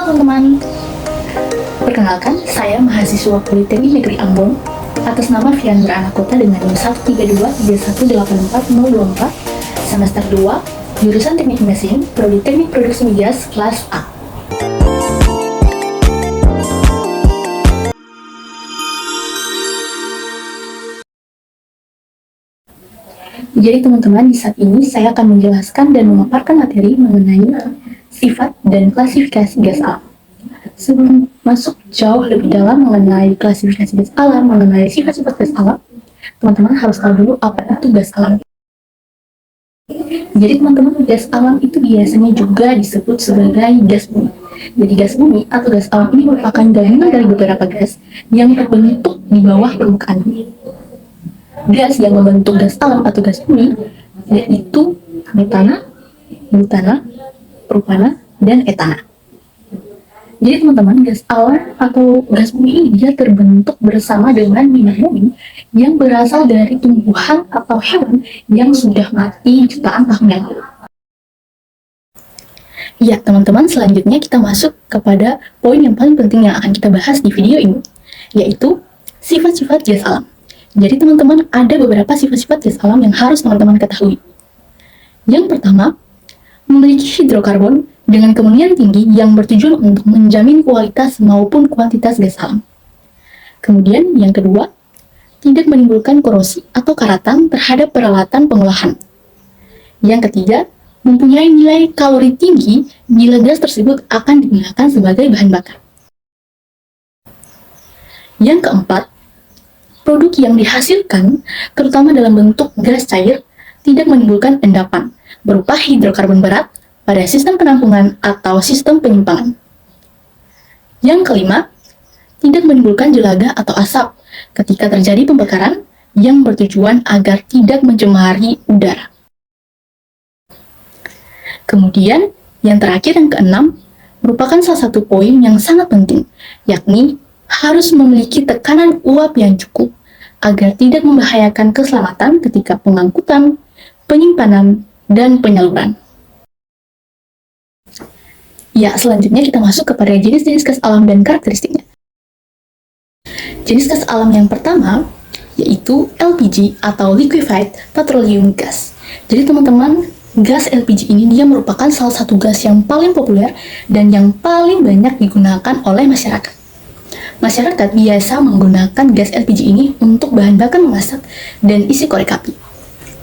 teman-teman, perkenalkan saya mahasiswa Politeknik Negeri Ambon atas nama Fian Beranakota dengan NIM 13231840024 semester 2 jurusan Teknik Mesin Prodi Teknik Produksi Migas kelas A. Jadi teman-teman, di saat ini saya akan menjelaskan dan memaparkan materi mengenai sifat dan klasifikasi gas alam. Sebelum masuk jauh lebih dalam mengenai klasifikasi gas alam, mengenai sifat-sifat gas alam, teman-teman harus tahu dulu apa itu gas alam. Jadi teman-teman, gas alam itu biasanya juga disebut sebagai gas bumi. Jadi gas bumi atau gas alam ini merupakan gabungan dari beberapa gas yang terbentuk di bawah permukaan bumi. Gas yang membentuk gas alam atau gas bumi yaitu metana, butana, propana, dan etana. Jadi teman-teman, gas alam atau gas bumi ini dia terbentuk bersama dengan minyak bumi yang berasal dari tumbuhan atau hewan yang sudah mati jutaan tahun yang lalu. Ya teman-teman, selanjutnya kita masuk kepada poin yang paling penting yang akan kita bahas di video ini, yaitu sifat-sifat gas alam. Jadi teman-teman, ada beberapa sifat-sifat gas alam yang harus teman-teman ketahui. Yang pertama, memiliki hidrokarbon dengan kemurnian tinggi yang bertujuan untuk menjamin kualitas maupun kuantitas gas alam. Kemudian yang kedua, tidak menimbulkan korosi atau karatan terhadap peralatan pengolahan. Yang ketiga, mempunyai nilai kalori tinggi bila gas tersebut akan digunakan sebagai bahan bakar. Yang keempat, produk yang dihasilkan, terutama dalam bentuk gas cair, tidak menimbulkan endapan berupa hidrokarbon berat pada sistem penampungan atau sistem penyimpangan. Yang kelima, tidak menimbulkan jelaga atau asap ketika terjadi pembakaran yang bertujuan agar tidak mencemari udara. Kemudian, yang terakhir yang keenam, merupakan salah satu poin yang sangat penting, yakni harus memiliki tekanan uap yang cukup agar tidak membahayakan keselamatan ketika pengangkutan, penyimpanan, dan penyaluran. Ya, selanjutnya kita masuk kepada jenis-jenis gas alam dan karakteristiknya. Jenis gas alam yang pertama yaitu LPG atau Liquefied Petroleum Gas. Jadi teman-teman, gas LPG ini dia merupakan salah satu gas yang paling populer dan yang paling banyak digunakan oleh masyarakat. Masyarakat biasa menggunakan gas LPG ini untuk bahan bakar memasak dan isi korek api.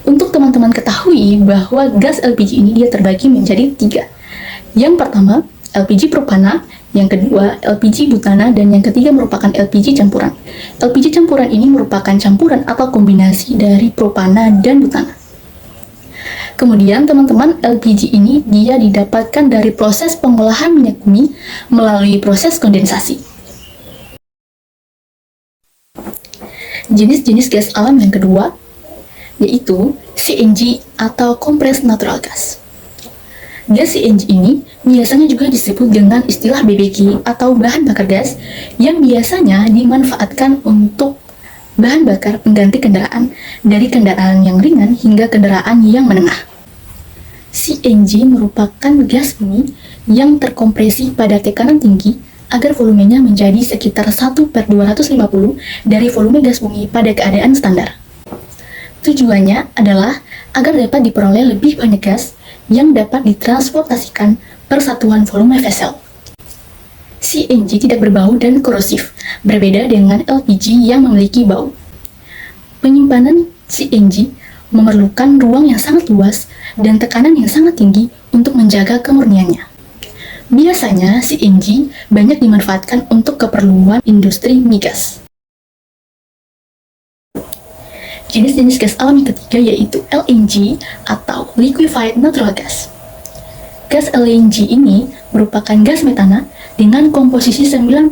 Untuk teman-teman ketahui bahwa gas LPG ini dia terbagi menjadi 3. Yang pertama, LPG propana, yang kedua LPG butana, dan yang ketiga merupakan LPG campuran. LPG campuran ini merupakan campuran atau kombinasi dari propana dan butana. Kemudian teman-teman, LPG ini dia didapatkan dari proses pengolahan minyak bumi melalui proses kondensasi. Jenis-jenis gas alam yang kedua yaitu CNG atau Compressed Natural Gas. Gas CNG ini biasanya juga disebut dengan istilah BBG atau bahan bakar gas yang biasanya dimanfaatkan untuk bahan bakar pengganti kendaraan dari kendaraan yang ringan hingga kendaraan yang menengah. CNG merupakan gas bumi yang terkompresi pada tekanan tinggi agar volumenya menjadi sekitar 1/250 dari volume gas bumi pada keadaan standar. Tujuannya adalah agar dapat diperoleh lebih banyak gas yang dapat ditransportasikan per satuan volume vessel. CNG tidak berbau dan korosif, berbeda dengan LPG yang memiliki bau. Penyimpanan CNG memerlukan ruang yang sangat luas dan tekanan yang sangat tinggi untuk menjaga kemurniannya. Biasanya CNG banyak dimanfaatkan untuk keperluan industri migas. Jenis-jenis gas alam yang ketiga yaitu LNG atau Liquefied Natural Gas. Gas LNG ini merupakan gas metana dengan komposisi 90%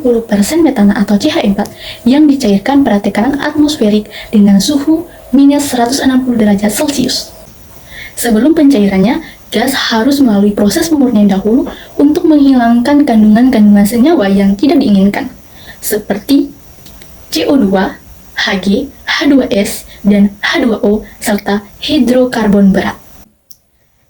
metana atau CH4 yang dicairkan pada tekanan atmosferik dengan suhu minus 160 derajat Celcius. Sebelum pencairannya, gas harus melalui proses pemurnian dahulu untuk menghilangkan kandungan-kandungan senyawa yang tidak diinginkan, seperti CO2, Hg, H2S, dan H2O, serta hidrokarbon berat.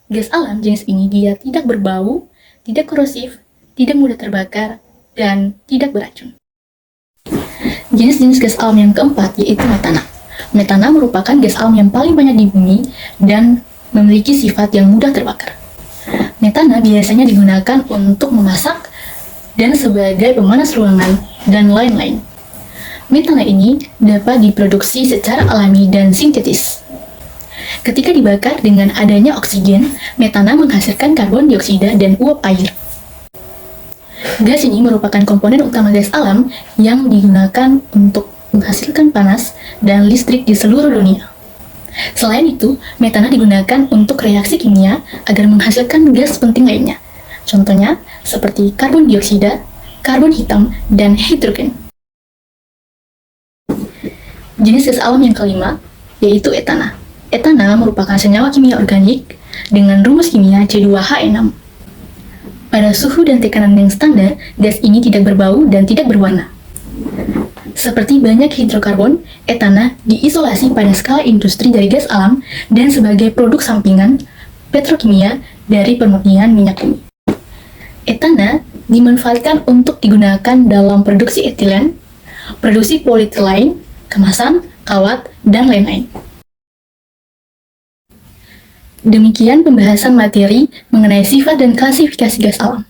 Gas alam jenis ini dia tidak berbau, tidak korosif, tidak mudah terbakar, dan tidak beracun. Jenis-jenis gas alam yang keempat yaitu metana. Metana merupakan gas alam yang paling banyak di bumi dan memiliki sifat yang mudah terbakar. Metana biasanya digunakan untuk memasak dan sebagai pemanas ruangan dan lain-lain. Metana ini dapat diproduksi secara alami dan sintetis. Ketika dibakar dengan adanya oksigen, metana menghasilkan karbon dioksida dan uap air. Gas ini merupakan komponen utama gas alam yang digunakan untuk menghasilkan panas dan listrik di seluruh dunia. Selain itu, metana digunakan untuk reaksi kimia agar menghasilkan gas penting lainnya. Contohnya, seperti karbon dioksida, karbon hitam, dan hidrogen. Jenis gas alam yang kelima, yaitu etana. Etana merupakan senyawa kimia organik dengan rumus kimia C2H6. Pada suhu dan tekanan yang standar, gas ini tidak berbau dan tidak berwarna. Seperti banyak hidrokarbon, etana diisolasi pada skala industri dari gas alam dan sebagai produk sampingan petrokimia dari pemurnian minyak bumi. Etana dimanfaatkan untuk digunakan dalam produksi etilen, produksi polietilen, kemasan, kawat, dan lain-lain. Demikian pembahasan materi mengenai sifat dan klasifikasi gas alam.